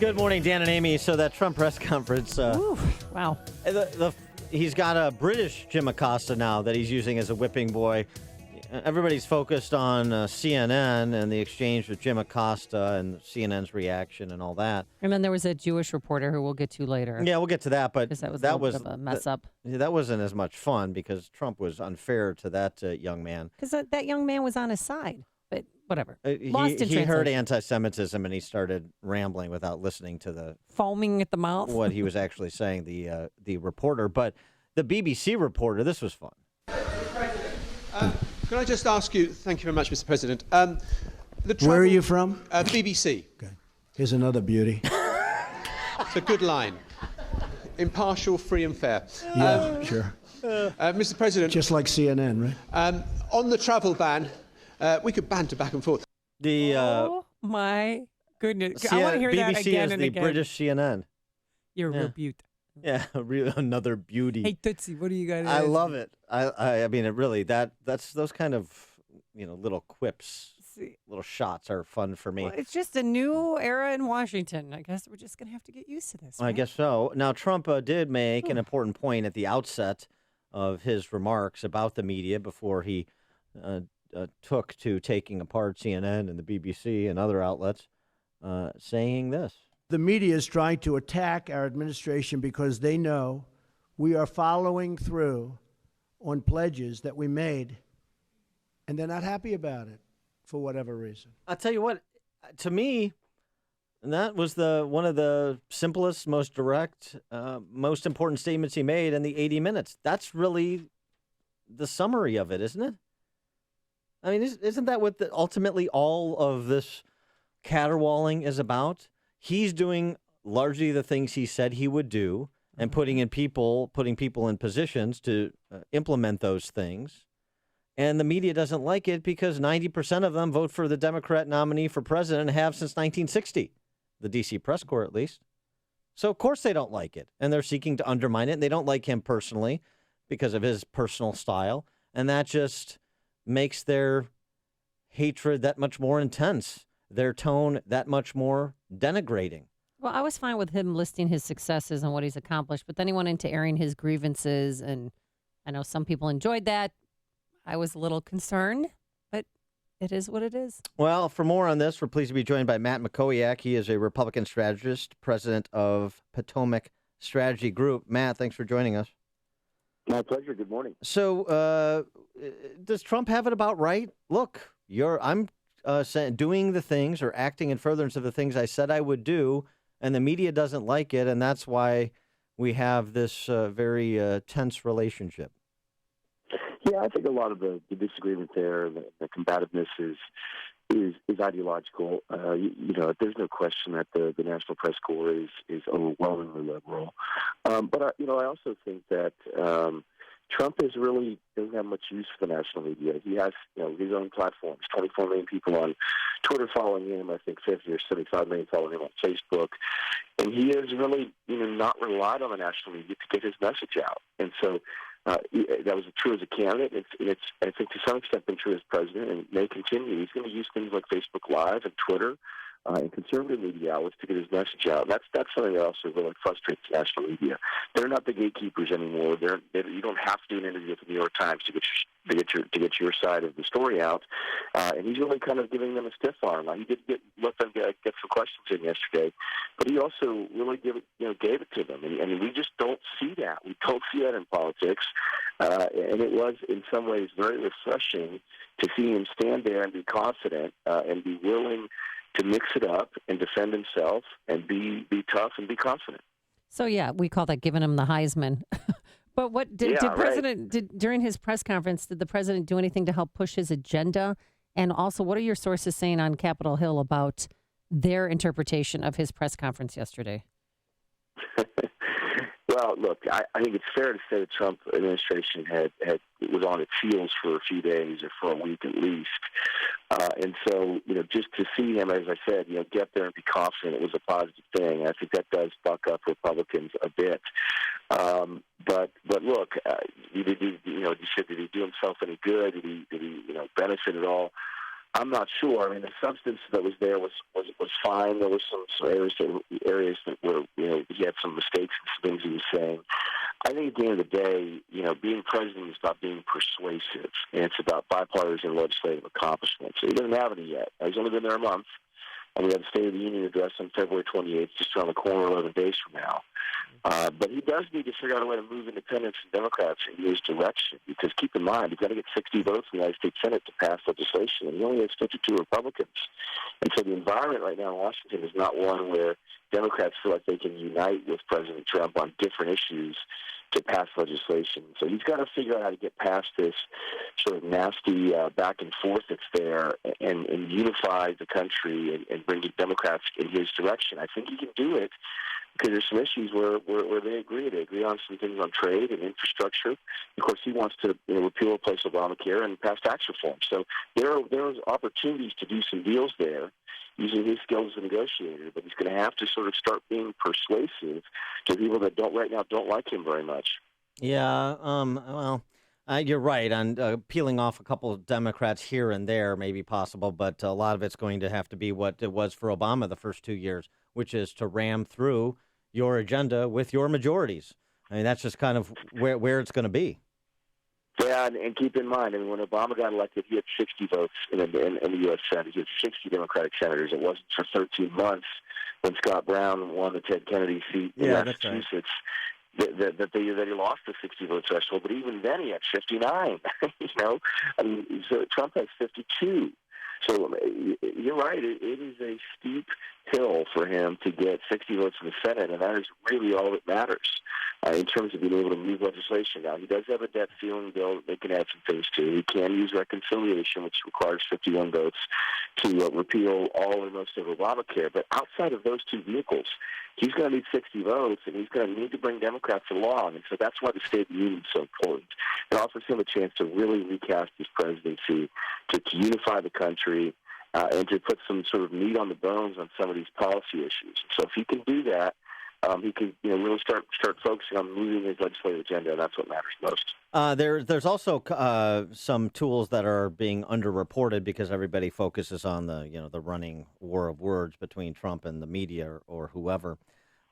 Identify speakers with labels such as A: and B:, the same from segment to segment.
A: Good morning, Dan and Amy. So that Trump press conference,
B: Ooh, wow.
A: He's got a British Jim Acosta now that he's using as a whipping boy. Everybody's focused on CNN and the exchange with Jim Acosta and CNN's reaction and all that.
B: And then there was a Jewish reporter who we'll get to later.
A: Yeah, we'll get to that, but
B: That was a little bit of a mess up.
A: That wasn't as much fun because Trump was unfair to that young man.
B: Because that young man was on his side. But whatever.
A: He heard anti-Semitism and he started rambling without listening to the
B: foaming at the mouth.
A: What he was actually saying, the reporter. But the BBC reporter, this was fun.
C: Can I just ask you, thank you very much, Mr. President.
D: Where are you from?
C: BBC.
D: Okay. Here's another beauty.
C: It's a good line. Impartial, free and fair.
D: Yeah, sure.
C: Mr. President.
D: Just like CNN, right?
C: On the travel ban, we could banter back and forth.
B: Oh, my goodness. I want to hear
A: BBC
B: that again and
A: is
B: again.
A: the British CNN.
B: You're a real beaut.
A: Yeah, another beauty.
B: Hey, Tootsie, what do you got?
A: I love it. I mean, it really, that's those kind of, little quips, little shots are fun for me.
B: Well, it's just a new era in Washington. I guess we're just going to have to get used to this.
A: I guess so. Now, Trump did make an important point at the outset of his remarks about the media before he took to taking apart CNN and the BBC and other outlets, saying this.
D: The media is trying to attack our administration because they know we are following through on pledges that we made, and they're not happy about it for whatever reason.
A: I'll tell you what, to me, that was one of the simplest, most direct, most important statements he made in the 80 minutes. That's really the summary of it, isn't it? I mean, isn't that what ultimately all of this caterwauling is about? He's doing largely the things he said he would do and putting people in positions to implement those things. And the media doesn't like it because 90% of them vote for the Democrat nominee for president and have since 1960, the D.C. press corps at least. So, of course, they don't like it. And they're seeking to undermine it. And they don't like him personally because of his personal style. And that just makes their hatred that much more intense, their tone that much more denigrating.
B: Well, I was fine with him listing his successes and what he's accomplished, but then he went into airing his grievances, and I know some people enjoyed that. I was a little concerned, but it is what it is.
A: Well, for more on this, we're pleased to be joined by Matt Mackowiak. He is a Republican strategist, president of Potomac Strategy Group. Matt, thanks for joining us.
E: My pleasure. Good morning.
A: So, does Trump have it about right? Look, I'm doing the things or acting in furtherance of the things I said I would do, and the media doesn't like it, and that's why we have this very tense relationship.
E: Yeah, I think a lot of the disagreement there, the combativeness is ideological. There's no question that the National Press Corps is overwhelmingly liberal. But I also think that Trump doesn't have much use for the national media. He has his own platforms, 24 million people on Twitter following him, I think 50 or 75 million following him on Facebook. And he has really not relied on the national media to get his message out. And so that was true as a candidate. It's I think to some extent been true as president and may continue. He's going to use things like Facebook Live and Twitter and conservative media outlets to get his message out. And that's something that also really frustrates the national media. They're not the gatekeepers anymore. You don't have to do an interview with the New York Times to get your side of the story out. And he's really kind of giving them a stiff arm. He did let them get some questions in yesterday, but he also really gave it to them. And we just don't see that. We don't see that in politics. And it was in some ways very refreshing to see him stand there and be confident and be willing to mix it up and defend himself and be tough and be confident.
B: So, yeah, we call that giving him the Heisman. But what did during his press conference, did the president do anything to help push his agenda? And also, what are your sources saying on Capitol Hill about their interpretation of his press conference yesterday?
E: Well, look, I think it's fair to say the Trump administration was on its heels for a few days or for a week at least. And so, just to see him, as I said, get there and be confident, it was a positive thing. I think that does buck up Republicans a bit. But look, did he do himself any good? Did he benefit at all I'm not sure. I mean, the substance that was there was fine. There were some areas that were, he had some mistakes and some things he was saying. I think at the end of the day, being president is about being persuasive, and it's about bipartisan legislative accomplishments. So he doesn't have any yet. He's only been there a month, and we have the State of the Union address on February 28th, just around the corner, 11 days from now. But he does need to figure out a way to move independents and Democrats in his direction, because keep in mind, he's got to get 60 votes in the United States Senate to pass legislation, and he only has 52 Republicans. And so the environment right now in Washington is not one where Democrats feel like they can unite with President Trump on different issues to pass legislation. So he's got to figure out how to get past this sort of nasty back and forth that's there and unify the country and bring the Democrats in his direction. I think he can do it, because there's some issues where they agree. They agree on some things on trade and infrastructure. Of course, he wants to repeal or replace Obamacare and pass tax reform. So there's opportunities to do some deals there using his skills as a negotiator, but he's going to have to sort of start being persuasive to people that right now don't like him very much.
A: Yeah, you're right on peeling off a couple of Democrats here and there may be possible, but a lot of it's going to have to be what it was for Obama the first 2 years, which is to ram through your agenda with your majorities. I mean, that's just kind of where it's going to be.
E: Yeah, and keep in mind, I mean, when Obama got elected, he had 60 votes in the U.S. Senate. He had 60 Democratic senators. It wasn't for 13 months when Scott Brown won the Ted Kennedy seat in Massachusetts that he lost the 60-vote threshold. But even then, he had 59. I mean, so Trump has 52. So you're right. It is a steep hill for him to get 60 votes in the Senate, and that is really all that matters in terms of being able to move legislation. Now, he does have a debt ceiling bill that they can add some things to. He can use reconciliation, which requires 51 votes, to repeal all or most of Obamacare. But outside of those two vehicles, he's going to need 60 votes, and he's going to need to bring Democrats along. And so that's why the State of the Union is so important. It offers him a chance to really recast his presidency, to unify the country, and to put some sort of meat on the bones on some of these policy issues. So if he can do that, he can really start focusing on moving his legislative agenda, and that's what matters most.
A: There's also some tools that are being underreported because everybody focuses on the running war of words between Trump and the media or whoever.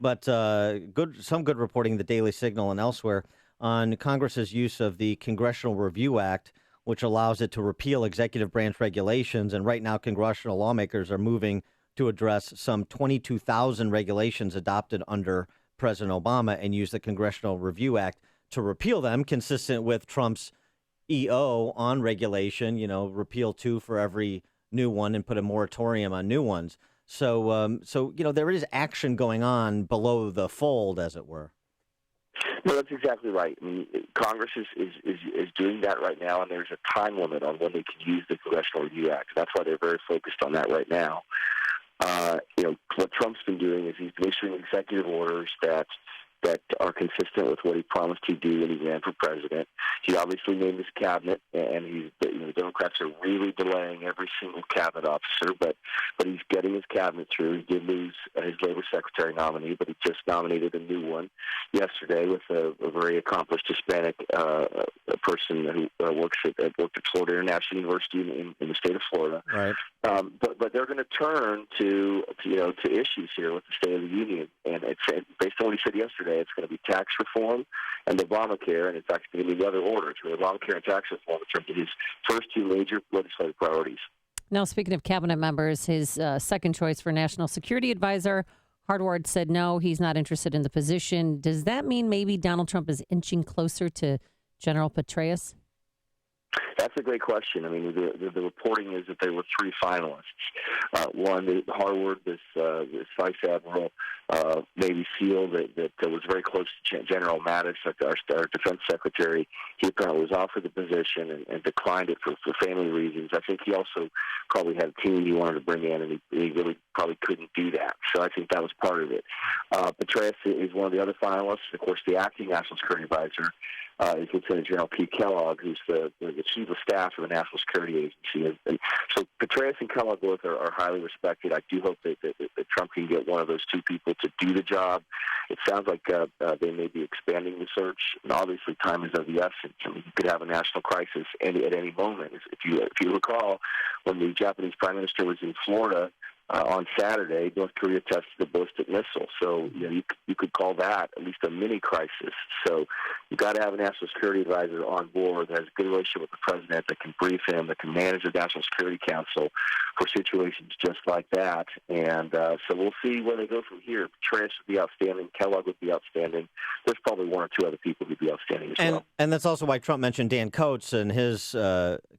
A: But some good reporting in the Daily Signal and elsewhere on Congress's use of the Congressional Review Act, which allows it to repeal executive branch regulations. And right now, congressional lawmakers are moving to address some 22,000 regulations adopted under President Obama and use the Congressional Review Act to repeal them, consistent with Trump's EO on regulation, repeal 2 for every new one and put a moratorium on new ones. So there is action going on below the fold, as it were.
E: No, that's exactly right. I mean, Congress is doing that right now, and there's a time limit on when they can use the Congressional Review Act. That's why they're very focused on that right now. What Trump's been doing is he's been issuing executive orders that are consistent with what he promised he'd do when he ran for president. He obviously named his cabinet, and the Democrats are really delaying every single cabinet officer, but he's getting his cabinet through. He did lose his labor secretary nominee, but he just nominated a new one yesterday with a very accomplished Hispanic person who worked at Florida International University in the state of Florida.
A: Right.
E: But they're going to turn to issues here with the State of the Union, and it's based on what he said yesterday. It's going to be tax reform and Obamacare, and it's actually going to be the other order. It's going to be Obamacare and tax reform in terms of his first two major legislative priorities.
B: Now, speaking of cabinet members, his second choice for National Security Advisor, Hardward, said no, he's not interested in the position. Does that mean maybe Donald Trump is inching closer to General Petraeus?
E: That's a great question. I mean, the reporting is that there were 3 finalists. One, Harvard, this Vice Admiral, Navy SEAL that was very close to General Mattis, our Defense Secretary. He apparently was offered the position and declined it for family reasons. I think he also probably had a team he wanted to bring in, and he really probably couldn't do that. So I think that was part of it. Petraeus is one of the other finalists. Of course, the acting National Security Advisor is Lieutenant General Pete Kellogg, who's the Chief of Staff of the National Security Agency. And so Petraeus and Kellogg both are highly respected. I do hope that Trump can get one of those two people to do the job. it sounds like they may be expanding the search. And obviously, time is of the essence. I mean, you could have a national crisis at any moment. If you recall, when the Japanese Prime Minister was in Florida on Saturday, North Korea tested a ballistic missile. So you could call that at least a mini crisis. So you've got to have a national security advisor on board that has a good relationship with the president, that can brief him, that can manage the National Security Council for situations just like that. And so we'll see where they go from here. Trash would be outstanding. Kellogg would be outstanding. There's probably one or two other people who'd be outstanding as well.
A: And that's also why Trump mentioned Dan Coates and his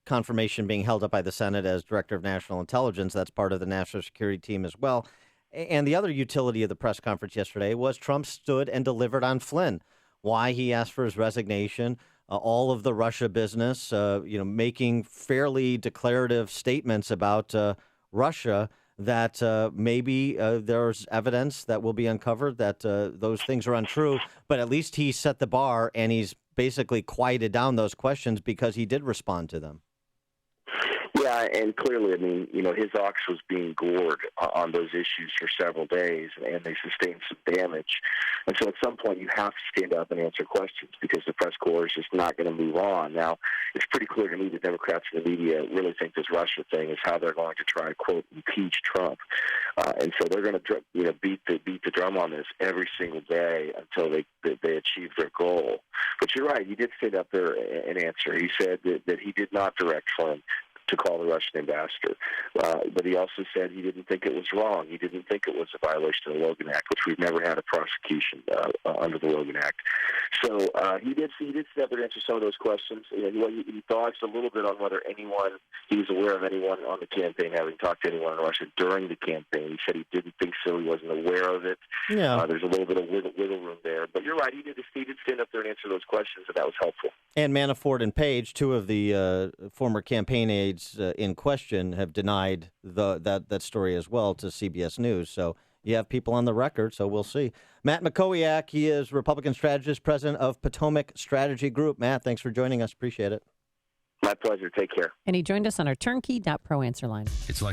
A: confirmation being held up by the Senate as Director of National Intelligence. That's part of the National Security team as well. And the other utility of the press conference yesterday was Trump stood and delivered on Flynn, why he asked for his resignation, all of the Russia business, making fairly declarative statements about Russia that maybe there's evidence that will be uncovered that those things are untrue. But at least he set the bar, and he's basically quieted down those questions because he did respond to them.
E: Yeah, and clearly, I mean, his ox was being gored on those issues for several days, and they sustained some damage. And so at some point, you have to stand up and answer questions because the press corps is just not going to move on. Now, it's pretty clear to me the Democrats and the media really think this Russia thing is how they're going to try to, quote, impeach Trump. And so they're going to beat the drum on this every single day until they achieve their goal. But you're right, he did stand up there and answer. He said that he did not direct Flynn to call the Russian ambassador. But he also said he didn't think it was wrong. He didn't think it was a violation of the Logan Act, which we've never had a prosecution under the Logan Act. So he did step in and answer some of those questions. He dodged a little bit on whether he was aware of anyone on the campaign having talked to anyone in Russia during the campaign. He said he didn't think so. He wasn't aware of it.
A: Yeah.
E: There's a little bit of wiggle room there. But you're right. He did stand up there and answer those questions, and that was helpful.
A: And Manafort and Page, two of the former campaign aides in question, have denied that story as well to CBS News. So you have people on the record, so we'll see. Matt Mackowiak, he is Republican strategist, president of Potomac Strategy Group. Matt, thanks for joining us. Appreciate it.
E: My pleasure. Take care.
B: And he joined us on our turnkey.pro answer line.
F: It's like